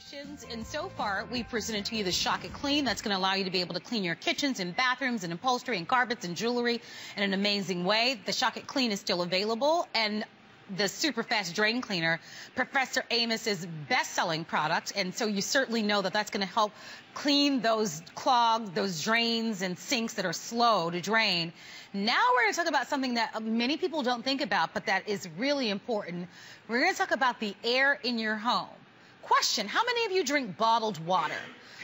solutions, and so far we've presented to you the Shock It Clean. That's going to allow you to be able to clean your kitchens and bathrooms and upholstery and carpets and jewelry in an amazing way. The Shock It Clean is still available, and the super fast drain cleaner, Professor Amos's best-selling product, and so you certainly know that that's going to help clean those clogs, those drains and sinks that are slow to drain. Now we're going to talk about something that many people don't think about, but that is really important. We're going to talk about the air in your home. Question, how many of you drink bottled water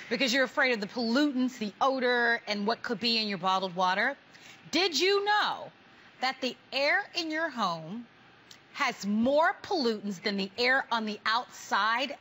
because you're afraid of the pollutants, the odor, and what could be in your bottled water? Did you know that the air in your home has more pollutants than the air on the outside?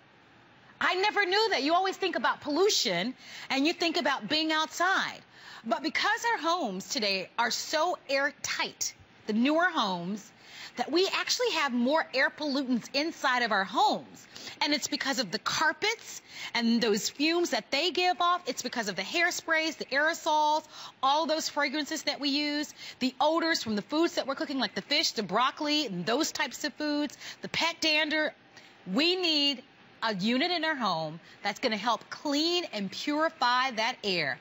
I never knew that. You always think about pollution and you think about being outside. But because our homes today are so airtight, the newer homes, that we actually have more air pollutants inside of our homes. And it's because of the carpets and those fumes that they give off. It's because of the hairsprays, the aerosols, all those fragrances that we use, the odors from the foods that we're cooking, like the fish, the broccoli, and those types of foods, the pet dander. We need a unit in our home that's going to help clean and purify that air.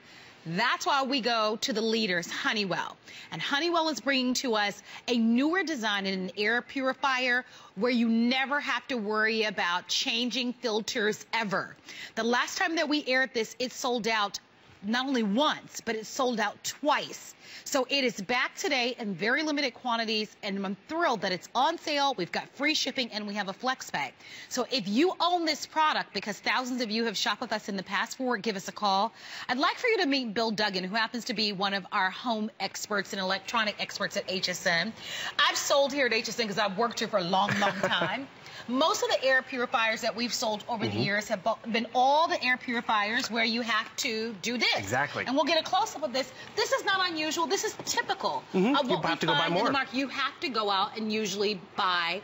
That's why we go to the leaders, Honeywell. And Honeywell is bringing to us a newer design in an air purifier where you never have to worry about changing filters ever. The last time that we aired this, it sold out not only once, but it sold out twice. So it is back today in very limited quantities, and I'm thrilled that it's on sale. We've got free shipping, and we have a flex pay. So if you own this product, because thousands of you have shopped with us in the past for it, give us a call. I'd like for you to meet Bill Duggan, who happens to be one of our home experts and electronic experts at HSN. I've sold here at HSN because I've worked here for a long, long time. Most of the air purifiers that we've sold over the years have been all the air purifiers where you have to do this. Exactly. And we'll get a close-up of this. This is not unusual. This is typical of what we find in the market. You have to go out and usually buy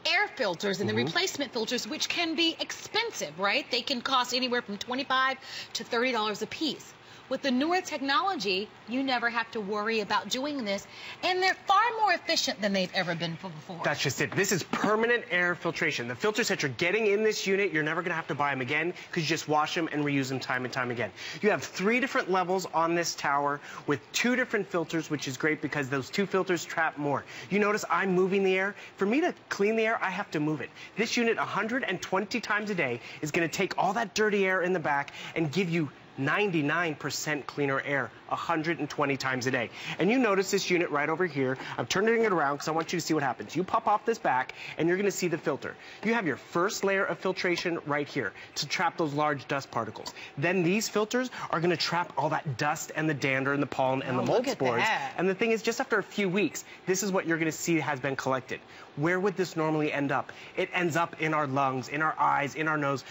air filters and the replacement filters, which can be expensive, right? They can cost anywhere from $25 to $30 a piece. With the newer technology, you never have to worry about doing this, and they're far more efficient than they've ever been before. That's just it. This is permanent air filtration. The filters that you're getting in this unit, you're never going to have to buy them again because you just wash them and reuse them time and time again. You have 3 different levels on this tower with 2 different filters, which is great because those 2 filters trap more. You notice I'm moving the air. For me to clean the air, I have to move it. This unit 120 times a day is going to take all that dirty air in the back and give you 99% cleaner air 120 times a day. And you notice this unit right over here. I'm turning it around because I want you to see what happens. You pop off this back and you're going to see the filter. You have your first layer of filtration right here to trap those large dust particles. Then these filters are going to trap all that dust and the dander and the pollen and the mold spores. And the thing is, just after a few weeks, this is what you're going to see has been collected. Where would this normally end up? It ends up in our lungs, in our eyes, in our nose,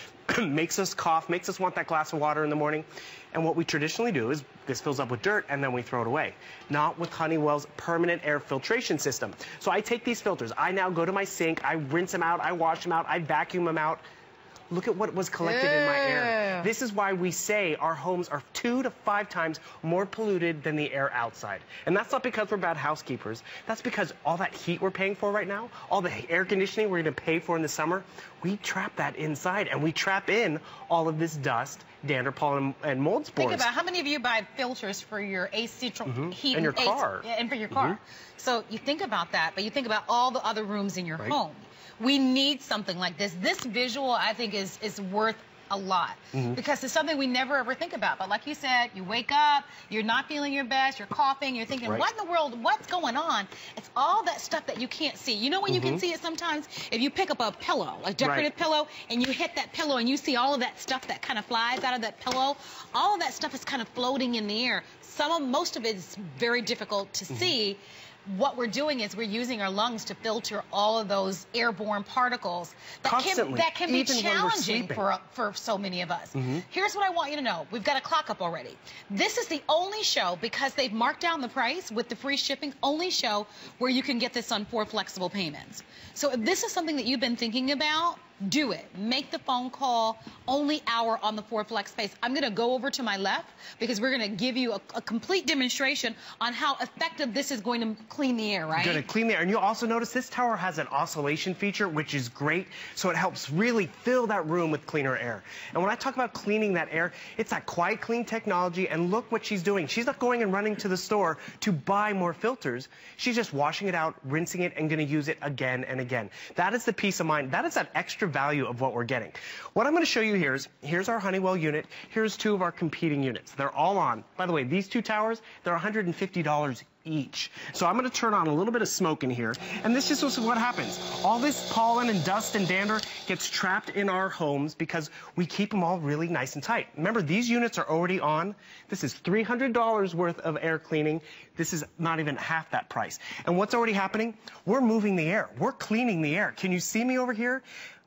makes us cough, makes us want that glass of water in the morning. And what we traditionally do is this fills up with dirt and then we throw it away. Not with Honeywell's permanent air filtration system. So I take these filters, I now go to my sink, I rinse them out, I wash them out, I vacuum them out. Look at what was collected in my air. This is why we say our homes are 2 to 5 times more polluted than the air outside. And that's not because we're bad housekeepers. That's because all that heat we're paying for right now, all the air conditioning we're going to pay for in the summer, we trap that inside and we trap in all of this dust, dander, pollen, and mold spores. Think about how many of you buy filters for your AC heat and your car. And for your car. So you think about that, but you think about all the other rooms in your home. We need something like this. This visual, I think, is worth a lot because it's something we never ever think about. But like you said, you wake up, you're not feeling your best, you're coughing, you're thinking, what in the world, what's going on? It's all that stuff that you can't see. You know when you can see it sometimes? If you pick up a pillow, a decorative pillow, and you hit that pillow and you see all of that stuff that kind of flies out of that pillow, all of that stuff is kind of floating in the air. Most of it is very difficult to see. What we're doing is we're using our lungs to filter all of those airborne particles that can be challenging for so many of us. Here's what I want you to know. We've got a clock up already. This is the only show, because they've marked down the price with the free shipping, only show where you can get this on 4 flexible payments. So if this is something that you've been thinking about, do it. Make the phone call. Only hour on the 4 flex space. I'm going to go over to my left because we're going to give you a complete demonstration on how effective this is going to clean the air, right? Going to clean the air. And you'll also notice this tower has an oscillation feature, which is great. So it helps really fill that room with cleaner air. And when I talk about cleaning that air, it's that QuietClean technology. And look what she's doing. She's not going and running to the store to buy more filters. She's just washing it out, rinsing it, and going to use it again and again. That is the peace of mind. That is that extra value of what we're getting. What I'm going to show you here is, here's our Honeywell unit. Here's 2 of our competing units. They're all on. By the way, these 2 towers, they're $150 each. So I'm going to turn on a little bit of smoke in here. And this is what happens. All this pollen and dust and dander gets trapped in our homes because we keep them all really nice and tight. Remember, these units are already on. This is $300 worth of air cleaning. This is not even half that price. And what's already happening? We're moving the air. We're cleaning the air. Can you see me over here?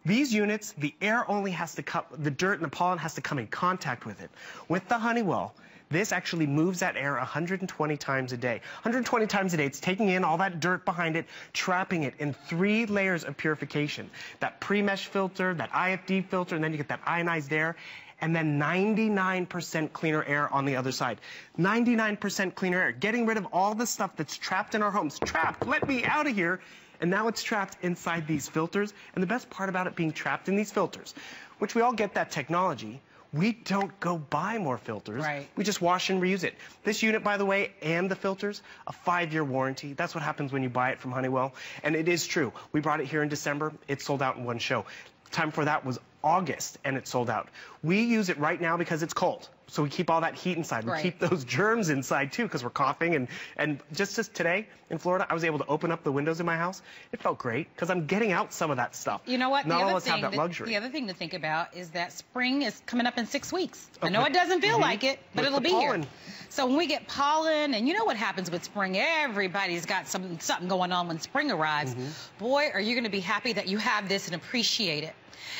These units, the air only has to come, the dirt and the pollen has to come in contact with it. With the Honeywell, this actually moves that air 120 times a day. 120 times a day, it's taking in all that dirt behind it, trapping it in 3 layers of purification. That pre-mesh filter, that IFD filter, and then you get that ionized air, and then 99% cleaner air on the other side. 99% cleaner air, getting rid of all the stuff that's trapped in our homes. Trapped, let me out of here. And now it's trapped inside these filters. And the best part about it being trapped in these filters, which we all get that technology, we don't go buy more filters. Right. We just wash and reuse it. This unit, by the way, and the filters, a 5-year warranty. That's what happens when you buy it from Honeywell. And it is true. We brought it here in December. It sold out in 1 show. Time for that was August, and it sold out. We use it right now because it's cold. So we keep all that heat inside. We keep those germs inside, too, because we're coughing. And just today in Florida, I was able to open up the windows in my house. It felt great because I'm getting out some of that stuff. You know what? Not all of us have that luxury. The other thing to think about is that spring is coming up in 6 weeks. I know it doesn't feel like it, but it'll be here. So when we get pollen, and you know what happens with spring, everybody's got something going on when spring arrives. Boy, are you going to be happy that you have this and appreciate it.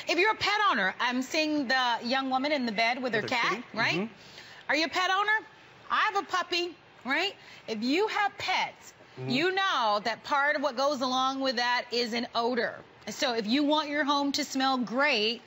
If you're a pet owner, I'm seeing the young woman in the bed with her cat, right? Are you a pet owner? I have a puppy, right? If you have pets, you know that part of what goes along with that is an odor. So if you want your home to smell great,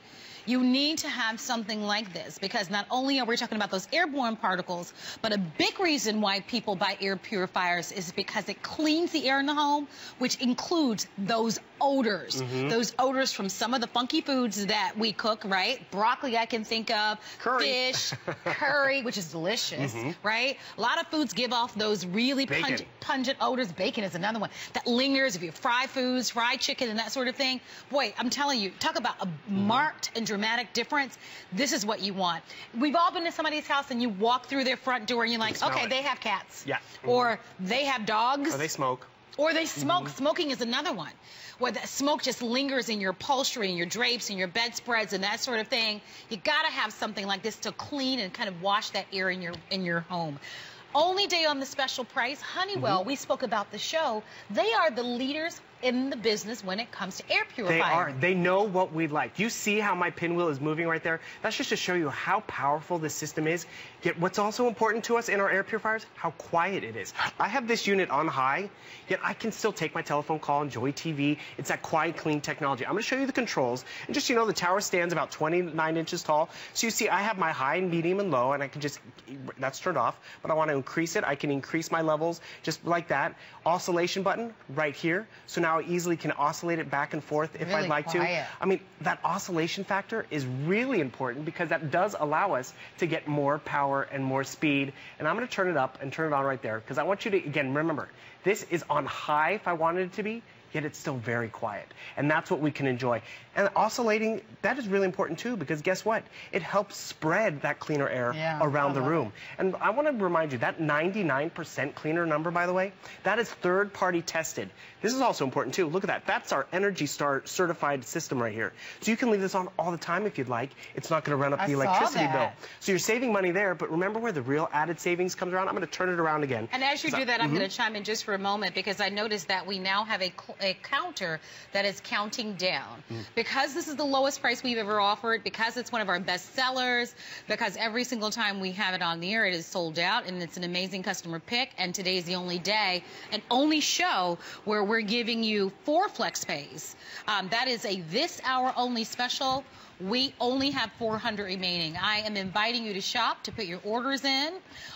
you need to have something like this, because not only are we talking about those airborne particles, but a big reason why people buy air purifiers is because it cleans the air in the home, which includes those odors. Those odors from some of the funky foods that we cook, right? Broccoli I can think of, fish, curry, which is delicious, right? A lot of foods give off those really pungent odors. Bacon is another one that lingers if you fry foods, fried chicken and that sort of thing. Boy, I'm telling you, talk about a marked and dramatic difference. This is what you want. We've all been to somebody's house and you walk through their front door and you're like, okay, they have cats. Or they have dogs. Or they smoke. Or they smoke. Smoking is another one, where that smoke just lingers in your upholstery and your drapes and your bedspreads and that sort of thing. You got to have something like this to clean and kind of wash that air in your home. Only day on the special price. Honeywell, we spoke about the show. They are the leaders in the business when it comes to air purifiers. They are. They know what we like. You see how my pinwheel is moving right there? That's just to show you how powerful this system is. Yet what's also important to us in our air purifiers, how quiet it is. I have this unit on high, yet I can still take my telephone call, enjoy TV. It's that QuietClean technology. I'm going to show you the controls. And just, you know, the tower stands about 29 inches tall. So you see I have my high, medium, and low, and I can just, that's turned off. But I want to increase it. I can increase my levels just like that. Oscillation button right here. So now I easily can oscillate it back and forth if I'd like to. I mean, that oscillation factor is really important because that does allow us to get more power and more speed. And I'm going to turn it up and turn it on right there because I want you to, again, remember, this is on high if I wanted it to be, yet it's still very quiet. And that's what we can enjoy. And oscillating, that is really important too, because guess what? It helps spread that cleaner air around the room. And I want to remind you, that 99% cleaner number, by the way, that is third-party tested. This is also important too. Look at that. That's our Energy Star certified system right here. So you can leave this on all the time if you'd like. It's not going to run up the electricity bill. So you're saving money there, but remember where the real added savings comes around? I'm going to turn it around again. And as you do that, I'm going to chime in just for a moment because I noticed that we now have a a counter that is counting down. Because this is the lowest price we've ever offered, because it's one of our best sellers, because every single time we have it on the air, it is sold out, and it's an amazing customer pick. And today is the only day and only show where we're giving you 4 flex pays. That is a this hour only special. We only have 400 remaining. I am inviting you to shop, to put your orders in.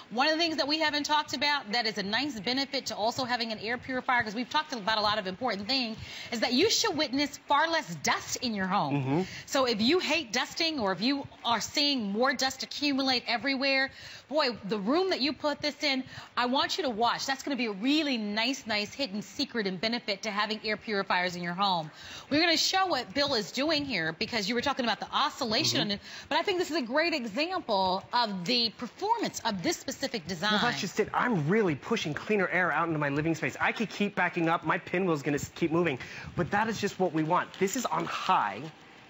One of the things that we haven't talked about that is a nice benefit to also having an air purifier, because we've talked about a lot of important things, is that you should witness far less dust in your home. So if you hate dusting, or if you are seeing more dust accumulate everywhere, boy, the room that you put this in, I want you to watch. That's going to be a really nice hidden secret and benefit to having air purifiers in your home. We're going to show what Bill is doing here, because you were talking about the oscillation on it, but I think this is a great example of the performance of this specific design. Well, that's just it. I'm really pushing cleaner air out into my living space. I could keep backing up. My pinwheel's going to keep moving, but that is just what we want. This is on high.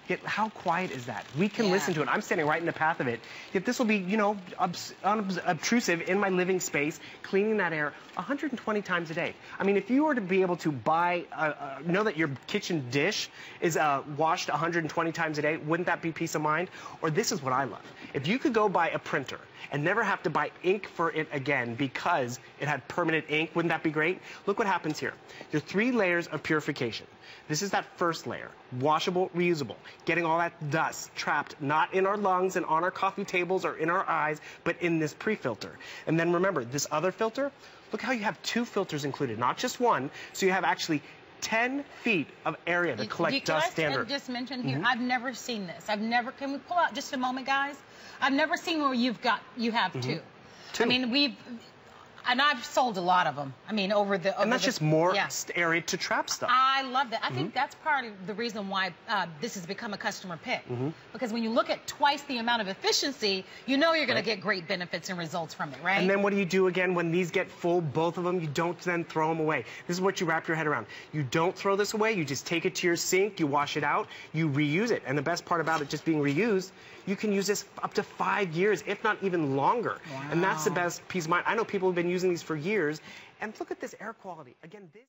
Yet how quiet is that? We can listen to it. I'm standing right in the path of it. Yet this will be, you know, unobtrusive in my living space, cleaning that air 120 times a day. I mean, if you were to be able to buy, know that your kitchen dish is washed 120 times a day, wouldn't that be peace of mind? Or this is what I love. If you could go buy a printer and never have to buy ink for it again because it had permanent ink, wouldn't that be great? Look what happens here. There are 3 layers of purification. This is that first layer, washable, reusable, getting all that dust trapped not in our lungs and on our coffee tables or in our eyes, but in this pre-filter. And then remember, this other filter, look how you have 2 filters included, not just one, so you have actually 10 feet of area to collect dust standard. I just mentioned here, I've never seen this. Can we pull out just a moment, guys? I've never seen where you have 2. I mean, and I've sold a lot of them. I mean, and that's just more area to trap stuff. I love that. I think that's part of the reason why this has become a customer pick. Because when you look at twice the amount of efficiency, you know you're going to get great benefits and results from it, right? And then what do you do again when these get full, both of them? You don't then throw them away. This is what you wrap your head around. You don't throw this away. You just take it to your sink, you wash it out, you reuse it. And the best part about it just being reused, you can use this up to 5 years, if not even longer. And that's the best peace of mind. I know people have been using these for years. And look at this air quality. Again, this